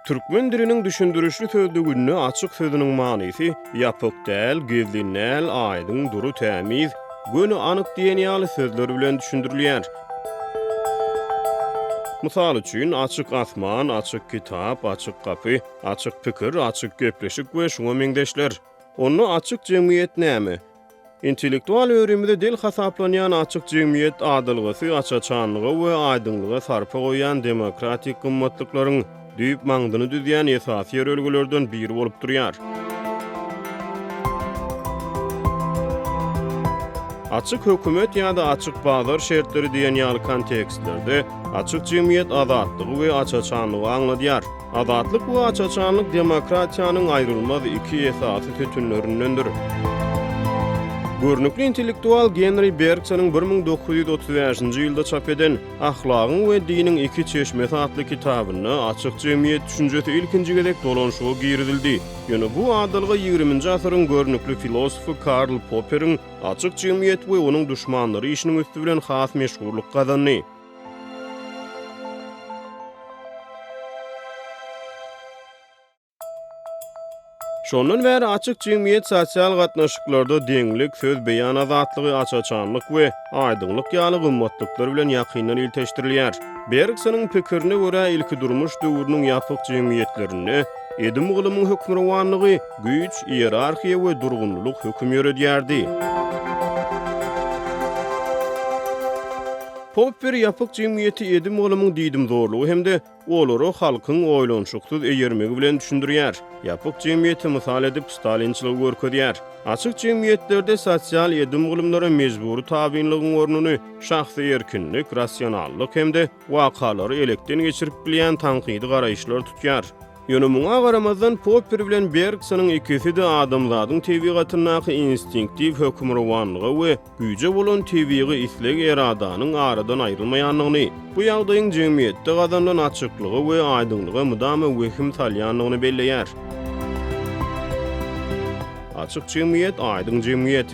Türkmen diliniň düşündürüşli sözlügünde açyk sözüniň manysy ýapyk däl, gezlinäl, aýdyň, duru, tämiz, göni anyk diýen ýaly sözler bilen düşündirilýär. Mysal üçin açyk asman, açyk kitap, açyk gapy, açyk pikir, açyk gepleşik we şoňa meňdeşler. Onu açyk jemgyýet näme? Intellektual öwrümde dil hasaplanýan açyk jemgyýet adylgyzy, açaçanlygy we aýdynlyga sarpa goýan demokratik gymmatlyklaryň düýp maňdyny düzýän esasy örgülerden biri bolup durýar. Açyk hökümet ýa-da açyk bazar şertleri diýen ýaly kontekstlerde açyk jemgyýet azatlygy we açaçanlygy aňladýar. Azatlyk we açaçanlyk demokratiýanyň aýrylmaz iki esasy tütünlerindendir. Görnükli intellektual Henry Bergsonyň 1935-nji ýylda çap eden Ahlagyň we diniň iki çeşmesi atly kitabyny açyk jemgyýet düşünjesi ilkinji gezek dolanşyga giridildi. Ýöne bu adylgy 20-nji asyryň görnükli filosofy Karl Popper'iň açyk jemgyýet we onuň düşmanlary işiniň üstü bilen has meşgullyk gazandy. Şondan bäri açyk jemgyýet sosial gatnaşyklarda deňlik, söz beýan azatlygy, açaçanlyk we aýdynlyk ýaly gymmatlyklar bilen ýakyndan ilteşdirilýär. Bergsonyň pikirine görä ilki durmuş döwrüniň ýapyk jemgyýetlerini edim gylymyň hökmranlygy, güýç, ýerarhiýa we durgunlyk hökm ýöredýärdi. Popper ýapyk jemgyýeti edim gylymyň diýdim zorlugy hemde olary halkyň oýlanşyksız eýermegi bilen düşündirýär. Ýapyk jemgyýeti mysal edip Stalinçylygy görkezýär. Açyk jemgyýetlerde sosial edim gylymlara mejburi tabiinligiň ornuny şahsy erkinlik, rasionallyk hemde wakalary elekden geçirip bilýän tanqidi garaýşlar tutýar. Ýöne muňa garamazdan Popper bilen Bergsonyň ikisi de adamlaryň tebigatynaky instinktiw hökmranlygy we güýje bolan tebigy isleg eradanyň aradan aýrylmaýanlygyny, bu ýagdaýyň jemgyýetde gazanlan açyklygy we aýdynlygy mudamy wehim salýanlygyny belleýär. Açyk jemgyýet, aýdyň jemgyýet.